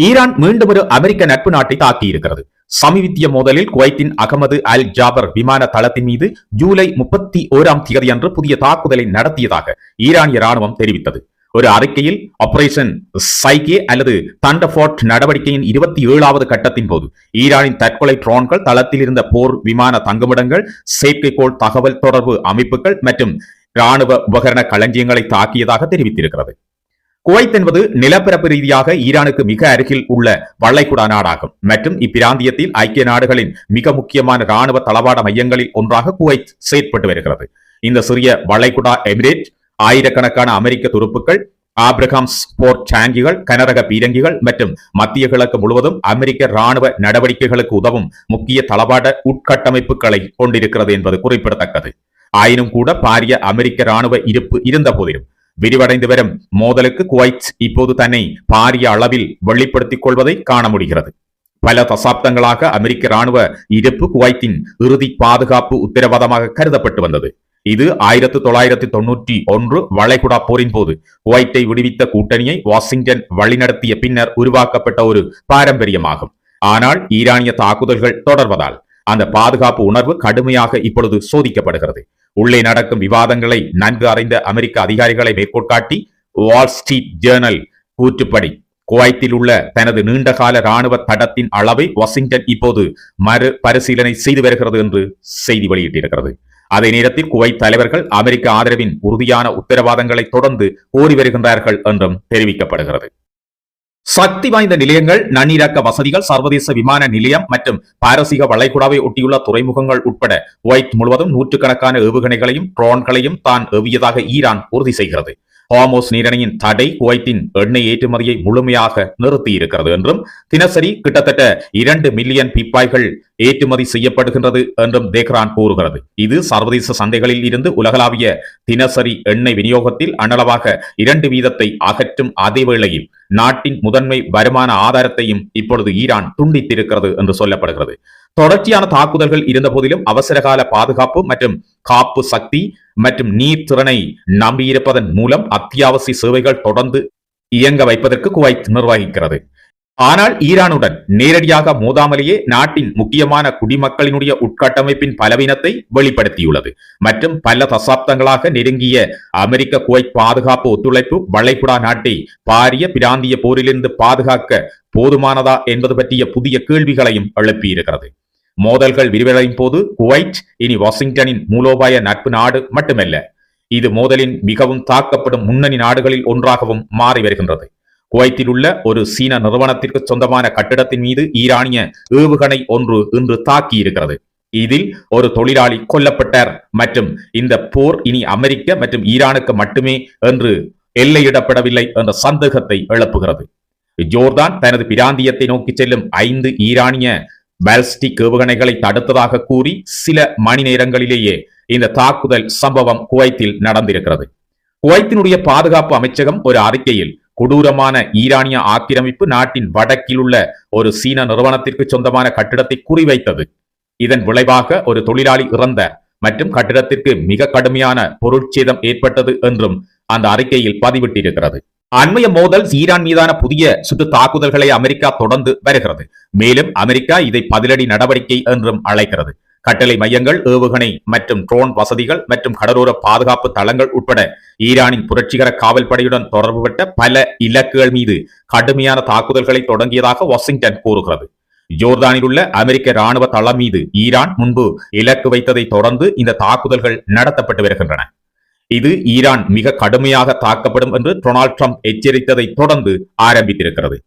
Iran மீண்டும் ஒரு அமெரிக்க நட்பு நாட்டை தாக்கியிருக்கிறது. சமீபத்திய மோதலில் குவைத்தின் அகமது அல் ஜாபர் விமான தளத்தின் மீது ஜூலை 31 அன்று புதிய தாக்குதலை நடத்தியதாக ஈரானிய ராணுவம் தெரிவித்தது. ஒரு அறிக்கையில் ஆபரேஷன் சைகே அல்லது தண்டர்போர்ட் நடவடிக்கையின் 27வது கட்டத்தின் போது ஈரானின் தற்கொலை ட்ரோன்கள் தளத்தில் இருந்த போர் விமான தங்குமிடங்கள், செயற்கைக்கோள் தகவல் தொடர்பு அமைப்புகள் மற்றும் ராணுவ உபகரண களஞ்சியங்களை தாக்கியதாக தெரிவித்திருக்கிறது. குவைத் என்பது நிலப்பரப்பு ரீதியாக ஈரானுக்கு மிக அருகில் உள்ள வளைகுடா நாடாகும் மற்றும் இப்பிராந்தியத்தில் ஐக்கிய நாடுகளின் மிக முக்கியமான ராணுவ தளவாட மையங்களில் ஒன்றாக குவைத் செயற்பட்டு வருகிறது. இந்த சிறிய வளைகுடா எமிரேட் ஆயிரக்கணக்கான அமெரிக்க துருப்புக்கள், ஆப்ரஹாம்ஸ் போர் டாங்கிகள், கனரக பீரங்கிகள் மற்றும் மத்திய கிழக்கு முழுவதும் அமெரிக்க ராணுவ நடவடிக்கைகளுக்கு உதவும் முக்கிய தளவாட உட்கட்டமைப்புகளை கொண்டிருக்கிறது என்பது குறிப்பிடத்தக்கது. ஆயினும் கூட பாரிய அமெரிக்க ராணுவ இருப்பு இருந்த போதிலும் விரிவடைந்து வரும் மோதலுக்கு குவைத் இப்போது தன்னை பாரிய அளவில் வெளிப்படுத்திக் கொள்வதை காண முடிகிறது. பல தசாப்தங்களாக அமெரிக்க ராணுவ இருப்பு குவைத்தின் இறுதி பாதுகாப்பு உத்தரவாதமாக கருதப்பட்டு வந்தது. இது 1991 வளைகுடா போரின் போது குவைத்தை விடுவித்த கூட்டணியை வாஷிங்டன் வழிநடத்திய பின்னர் உருவாக்கப்பட்ட ஒரு பாரம்பரியமாகும். ஆனால் ஈரானிய தாக்குதல்கள் தொடர்வதால் அந்த பாதுகாப்பு உணர்வு கடுமையாக இப்பொழுது சோதிக்கப்படுகிறது. உள்ளே நடக்கும் விவாதங்களை நன்கு அறிந்த அமெரிக்க அதிகாரிகளை மேற்கோள் காட்டி வால் ஸ்ட்ரீட் ஜேர்னல் கூற்றுப்படி குவைத்தில் உள்ள தனது நீண்டகால ராணுவ தடத்தின் அளவை வாஷிங்டன் இப்போது மறு பரிசீலனை செய்து வருகிறது என்று செய்தி வெளியிட்டிருக்கிறது. அதே நேரத்தில் குவைத் தலைவர்கள் அமெரிக்க ஆதரவின் உறுதியான உத்தரவாதங்களை தொடர்ந்து கோரி வருகின்றார்கள் என்றும் தெரிவிக்கப்படுகிறது. சக்தி வாய்ந்த நிலையங்கள், நன்னீராக்க வசதிகள், சர்வதேச விமான நிலையம் மற்றும் பாரசீக வளைகுடாவை ஒட்டியுள்ள துறைமுகங்கள் உட்பட குவைத் முழுவதும் நூற்றுக்கணக்கான ஏவுகணைகளையும் ட்ரோன்களையும் தான் ஏவியதாக ஈரான் உறுதி செய்கிறது. ஹார்மோஸ் நீரிணையின் தடை குவைத்தின் எண்ணெய் ஏற்றுமதியை முழுமையாக நிறுத்தியிருக்கிறது என்றும், தினசரி கிட்டத்தட்ட 2 மில்லியன் பீப்பாய்கள் ஏற்றுமதி செய்யப்படுகின்றது என்றும் தெஹ்ரான் கூறுகிறது. இது சர்வதேச சந்தைகளில் இருந்து உலகளாவிய தினசரி எண்ணெய் விநியோகத்தில் அனளவாக 2% அகற்றும் அதே வேளையில் நாட்டின் முதன்மை வருமான ஆதாரத்தையும் இப்பொழுது ஈரான் துண்டித்திருக்கிறது என்று சொல்லப்படுகிறது. தொடர்ச்சியான தாக்குதல்கள் இருந்த போதிலும் அவசரகால பாதுகாப்பு மற்றும் காப்பு சக்தி மற்றும் நீர் திறனை நம்பியிருப்பதன் மூலம் அத்தியாவசிய சேவைகள் தொடர்ந்து இயங்க வைப்பதற்கு குவைத் நிர்வகிக்கிறது. ஆனால் ஈரானுடன் நேரடியாக மோதாமலேயே நாட்டின் முக்கியமான குடிமக்களினுடைய உட்கட்டமைப்பின் பலவீனத்தை வெளிப்படுத்தியுள்ளது மற்றும் பல தசாப்தங்களாக நெருங்கிய அமெரிக்க குவைத் பாதுகாப்பு ஒத்துழைப்பு வளைகுடா நாட்டை பாரிய பிராந்திய போரிலிருந்து பாதுகாக்க போதுமானதா என்பது பற்றிய புதிய கேள்விகளையும் எழுப்பியிருக்கிறது. மோதல்கள் விரிவடையும் போது குவைத் இனி வாஷிங்டனின் மூலோபாய நட்பு நாடு மட்டுமல்ல, இது மோதலின் மிகவும் தாக்கப்படும் முன்னணி நாடுகளில் ஒன்றாகவும் மாறி வருகின்றது. குவைத்தில் உள்ள ஒரு சீன நிறுவனத்திற்கு சொந்தமான கட்டிடத்தின் மீது ஈரானிய ஏவுகணை ஒன்று இன்று தாக்கி இருக்கிறது. இதில் ஒரு தொழிலாளி கொல்லப்பட்டார் மற்றும் இந்த போர் இனி அமெரிக்க மற்றும் ஈரானுக்கு மட்டுமே என்று எல்லையிடப்படவில்லை என்ற சந்தேகத்தை எழுப்புகிறது. ஜோர்தான் தனது பிராந்தியத்தை நோக்கி செல்லும் 5 ஈரானிய பாலிஸ்டிக் ஏவுகணைகளை தடுத்ததாக கூறி சில மணி நேரங்களிலேயே இந்த தாக்குதல் சம்பவம் குவைத்தில் நடந்திருக்கிறது. குவைத்தினுடைய பாதுகாப்பு அமைச்சகம் ஒரு அறிக்கையில் கொடூரமான ஈரானிய ஆக்கிரமிப்பு நாட்டின் வடக்கில் உள்ள ஒரு சீன நிறுவனத்திற்கு சொந்தமான கட்டிடத்தை குறிவைத்தது. இதன் விளைவாக ஒரு தொழிலாளி இறந்த மற்றும் கட்டிடத்திற்கு மிக கடுமையான பொருட்சேதம் ஏற்பட்டது என்றும் அந்த அறிக்கையில் பதிவிட்டிருக்கிறது. அண்மைய மோதல் ஈரான் மீதான புதிய சுற்று தாக்குதல்களை அமெரிக்கா தொடர்ந்து வருகிறது. மேலும் அமெரிக்கா இதை பதிலடி நடவடிக்கை என்றும் அழைக்கிறது. கட்டளை மையங்கள், ஏவுகணை மற்றும் ட்ரோன் வசதிகள் மற்றும் கடலோர பாதுகாப்பு தளங்கள் உட்பட ஈரானின் புரட்சிகர காவல் படையுடன் தொடர்புபட்ட பல இலக்குகள் மீது கடுமையான தாக்குதல்களை தொடங்கியதாக வாஷிங்டன் கூறுகிறது. ஜோர்தானில் உள்ள அமெரிக்க ராணுவ தளம் மீது ஈரான் முன்பு இலக்கு வைத்ததை தொடர்ந்து இந்த தாக்குதல்கள் நடத்தப்பட்டு வருகின்றன. இது ஈரான் மிக கடுமையாக தாக்கப்படும் என்று டொனால்ட் ட்ரம்ப் எச்சரித்ததை தொடர்ந்து ஆரம்பித்திருக்கிறது.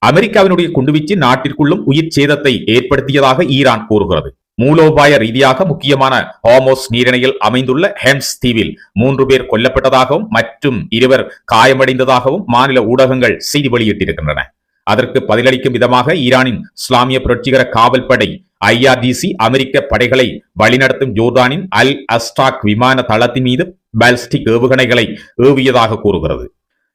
அமெரிக்காவினுடைய குண்டுவீச்சு நாட்டிற்குள்ளும் உயிர் சேதத்தை ஏற்படுத்தியதாக ஈரான் கூறுகிறது. மூலோபாய ரீதியாக முக்கியமான ஹார்மோஸ் நீரிணையில் அமைந்துள்ள ஹெம்ஸ் தீவில் 3 பேர் கொல்லப்பட்டதாகவும் மற்றும் 2 காயமடைந்ததாகவும் மாநில ஊடகங்கள் செய்தி வெளியிட்டிருக்கின்றன. அதற்கு பதிலளிக்கும் விதமாக ஈரானின் இஸ்லாமிய புரட்சிகர காவல் படை IRGC அமெரிக்க படைகளை வழிநடத்தும் ஜோர்தானின் அல் அஸ்டாக் விமான தளத்தின் மீது பாலிஸ்டிக் ஏவுகணைகளை ஏவியதாக கூறுகிறது.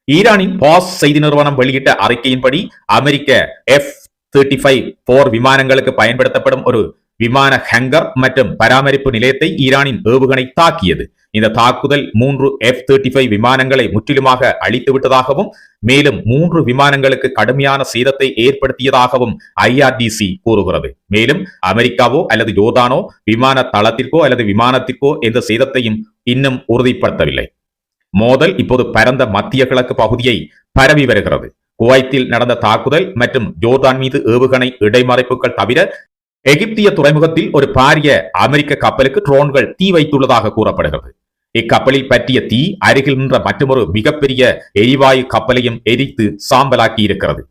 ஈரானின் பாஸ் செய்தி நிறுவனம் வெளியிட்ட அறிக்கையின்படி அமெரிக்க F-35 போர் விமானங்களுக்கு பயன்படுத்தப்படும் ஒரு விமான ஹேங்கர் மற்றும் பராமரிப்பு நிலையத்தை ஈரானின் ஏவுகணை தாக்கியது. இந்த தாக்குதல் 3 F-35 விமானங்களை முற்றிலுமாக அழித்து விட்டதாகவும் மேலும் 3 விமானங்களுக்கு கடுமையான சேதத்தை ஏற்படுத்தியதாகவும் IRGC கூறுகிறது. மேலும் அமெரிக்காவோ அல்லது ஜோர்தானோ விமான தளத்திற்கோ அல்லது விமானத்திற்கோ எந்த சேதத்தையும் இன்னும் உறுதிப்படுத்தவில்லை. மோதல் இப்போது பரந்த மத்திய கிழக்கு பகுதியை பரவி வருகிறது. குவைத்தில் நடந்த தாக்குதல் மற்றும் ஜோர்தான் மீது ஏவுகணை இடைமறைப்புகள் தவிர எகிப்திய துறைமுகத்தில் ஒரு பாரிய அமெரிக்க கப்பலுக்கு ட்ரோன்கள் தீ வைத்துள்ளதாக கூறப்படுகிறது. இக்கப்பலில் பற்றிய தீ அருகில் நின்ற மற்றொரு மிகப்பெரிய எரிவாயு கப்பலையும் எரித்து சாம்பலாக்கி இருக்கிறது.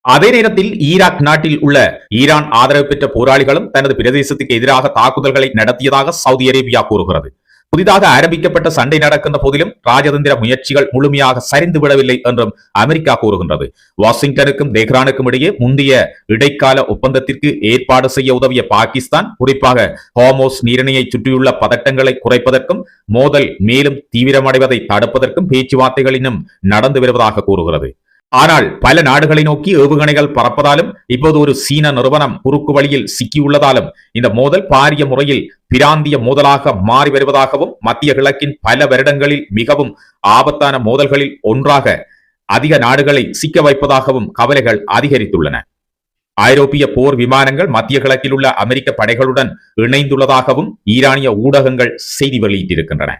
அதே நேரத்தில் ஈராக் நாட்டில் உள்ள ஈரான் ஆதரவு பெற்ற போராளிகளும் தனது பிரதேசத்துக்கு எதிராக தாக்குதல்களை நடத்தியதாக சவுதி அரேபியா கூறுகிறது. புதிதாக ஆரம்பிக்கப்பட்ட சண்டை நடக்கின்ற போதிலும் ராஜதந்திர முயற்சிகள் முழுமையாக சரிந்து விடவில்லை என்றும் அமெரிக்கா கூறுகின்றது. வாஷிங்டனுக்கும் தெஹ்ரானுக்கும் இடையே முந்தைய இடைக்கால ஒப்பந்தத்திற்கு ஏற்பாடு செய்ய உதவிய பாகிஸ்தான் குறிப்பாக ஹோர்முஸ் நீரிணையை சுற்றியுள்ள பதட்டங்களை குறைப்பதற்கும் மோதல் மேலும் தீவிரமடைவதை தடுப்பதற்கும் பேச்சுவார்த்தைகள் இன்னும் நடந்து வருவதாக கூறுகிறது. ஆனால் பல நாடுகளை நோக்கி ஏவுகணைகள் பறப்பதாலும் இப்போது ஒரு சீன நிறுவனம் குறுக்கு வழியில் சிக்கியுள்ளதாலும் இந்த மோதல் பாரிய முறையில் பிராந்திய மோதலாக மாறி வருவதாகவும் மத்திய கிழக்கின் பல வருடங்களில் மிகவும் ஆபத்தான மோதல்களில் ஒன்றாக அதிக நாடுகளை சிக்க வைப்பதாகவும் கவலைகள் அதிகரித்துள்ளன. ஐரோப்பிய போர் விமானங்கள் மத்திய கிழக்கில் உள்ள அமெரிக்க படைகளுடன் இணைந்துள்ளதாகவும் ஈரானிய ஊடகங்கள் செய்தி வெளியிட்டிருக்கின்றன.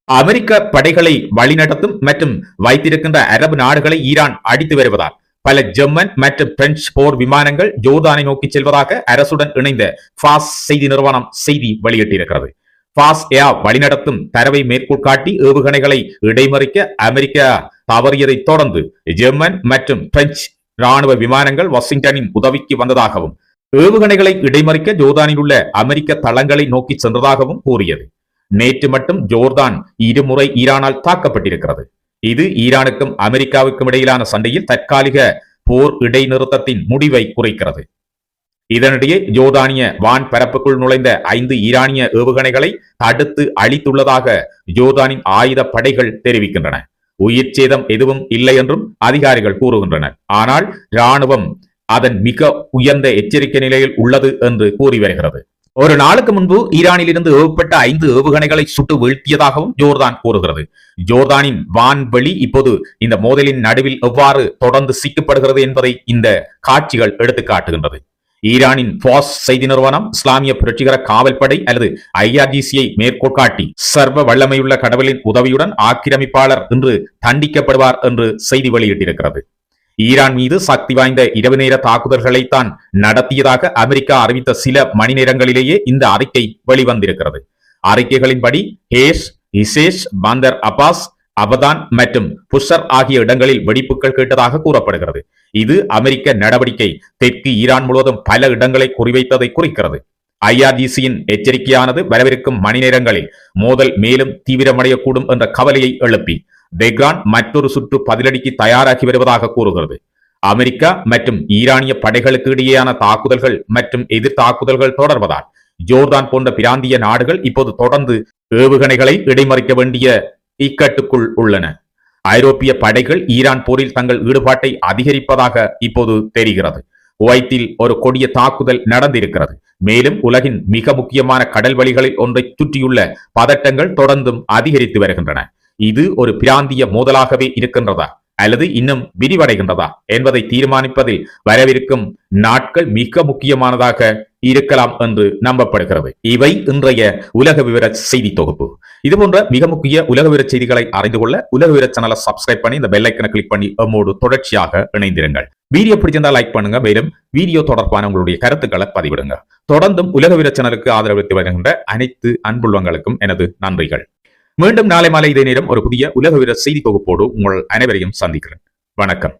அமெரிக்க படைகளை வழிநடத்தும் மற்றும் வைத்திருக்கின்ற அரபு நாடுகளை ஈரான் அடித்து வருவதால் பல ஜெர்மன் மற்றும் பிரெஞ்சு போர் விமானங்கள் ஜோர்தானை நோக்கி செல்வதாக அரசுடன் இணைந்த ஃபாஸ் செய்தி நிறுவனம் செய்தி வெளியிட்டிருக்கிறது. ஃபாஸ் ஏர் வழிநடத்தும் தரவை மேற்கோள் காட்டி ஏவுகணைகளை இடைமறிக்க அமெரிக்கா தவறியதை தொடர்ந்து ஜெர்மன் மற்றும் பிரெஞ்சு ராணுவ விமானங்கள் வாஷிங்டனின் உதவிக்கு வந்ததாகவும் ஏவுகணைகளை இடைமறிக்க ஜோர்தானில் உள்ள அமெரிக்க தளங்களை நோக்கி சென்றதாகவும் கூறியது. நேற்று மட்டும் ஜோர்தான் இருமுறை ஈரானால் தாக்கப்பட்டிருக்கிறது. இது ஈரானுக்கும் அமெரிக்காவுக்கும் இடையிலான சண்டையில் தற்காலிக போர் இடைநிறுத்தத்தின் முடிவை குறைக்கிறது. இதனிடையே ஜோர்தானிய வான் பரப்புக்குள் நுழைந்த 5 ஈரானிய ஏவுகணைகளை தடுத்து அழித்துள்ளதாக ஜோர்தானின் ஆயுத படைகள் தெரிவிக்கின்றன. உயிர் சேதம் எதுவும் இல்லை என்றும் அதிகாரிகள் கூறுகின்றனர். ஆனால் ராணுவம் அதன் மிக உயர்ந்த எச்சரிக்கை நிலையில் உள்ளது என்று கூறி வருகிறது. ஒரு நாளுக்கு முன்பு ஈரானில் இருந்து ஏவப்பட்ட 5 ஏவுகணைகளை சுட்டு வீழ்த்தியதாகவும் ஜோர்தான் கூறுகிறது. ஜோர்தானின் வான்வெளி இப்போது இந்த மோதலின் நடுவில் எவ்வாறு தொடர்ந்து சிக்கப்படுகிறது என்பதை இந்த காட்சிகள் எடுத்து காட்டுகின்றது. ஈரானின் ஃபாஸ் செய்தி நிறுவனம் இஸ்லாமிய புரட்சிகர காவல்படை அல்லது IRGC-யை மேற்கோள் காட்டி சர்வ வல்லமையுள்ள கடவுளின் உதவியுடன் ஆக்கிரமிப்பாளர் என்று தண்டிக்கப்படுவார் என்று செய்தி வெளியிட்டிருக்கிறது. ஈரான் மீது சக்தி வாய்ந்த இரவு நேர தாக்குதல்களை தான் நடத்தியதாக அமெரிக்கா அறிவித்த சில மணி நேரங்களிலேயே இந்த அறிக்கை வெளிவந்திருக்கிறது. அறிக்கைகளின்படி ஹேஸ், இசேஷ், பந்தர் அப்பாஸ், அபதான் மற்றும் புஷர் ஆகிய இடங்களில் வெடிப்புகள் கேட்டதாக கூறப்படுகிறது. இது அமெரிக்க நடவடிக்கை தெற்கு ஈரான் முழுவதும் பல இடங்களை குறிவைத்ததை குறிக்கிறது. IRGC-யின் எச்சரிக்கையானது வரவிருக்கும் மணி நேரங்களில் மோதல் மேலும் தீவிரமடையக்கூடும் என்ற கவலையை எழுப்பி தெஹ்ரான் மற்றொரு சுற்று பதிலடிக்கு தயாராகி வருவதாக கூறுகிறது. அமெரிக்கா மற்றும் ஈரானிய படைகளுக்கு இடையேயான தாக்குதல்கள் மற்றும் எதிர் தாக்குதல்கள் தொடர்வதால் ஜோர்தான் போன்ற பிராந்திய நாடுகள் இப்போது தொடர்ந்து ஏவுகணைகளை இடைமறிக்க வேண்டிய இக்கட்டுக்குள் உள்ளன. ஐரோப்பிய படைகள் ஈரான் போரில் தங்கள் ஈடுபாட்டை அதிகரிப்பதாக இப்போது தெரிகிறது. குவைத்தில் ஒரு கொடிய தாக்குதல் நடந்திருக்கிறது. மேலும் உலகின் மிக முக்கியமான கடல் வழிகளில் ஒன்றை சுற்றியுள்ள பதட்டங்கள் தொடர்ந்தும் அதிகரித்து வருகின்றன. இது ஒரு பிராந்திய மோதலாகவே இருக்கின்றதா அல்லது இன்னும் விரிவடைகின்றதா என்பதை தீர்மானிப்பதில் வரவிருக்கும் நாட்கள் மிக முக்கியமானதாக இருக்கலாம் என்று நம்பப்படுகிறது. இவை இன்றைய உலக விவர செய்தி தொகுப்பு. இதுபோன்ற மிக முக்கிய உலக விவர செய்திகளை அறிந்து கொள்ள உலக விவர சேனலை சப்ஸ்கிரைப் பண்ணி இந்த பெல் ஐக்கனை கிளிக் பண்ணி நம்மோடு தொடர்ச்சியாக இணைந்திருங்கள். வீடியோ பிடிச்சிருந்தா லைக் பண்ணுங்க. மேலும் வீடியோ தொடர்பான உங்களுடைய கருத்துக்களை பதிவிடுங்க. தொடர்ந்தும் உலக விவர சேனலுக்கு ஆதரவளித்து வருகின்ற அனைத்து அன்புள்ளவங்களுக்கும் எனது நன்றிகள். மீண்டும் நாளை மாலை இதே நேரம் ஒரு புதிய உலக விவர செய்தி தொகுப்போடு உங்கள் அனைவரையும் சந்திக்கிறேன். வணக்கம்.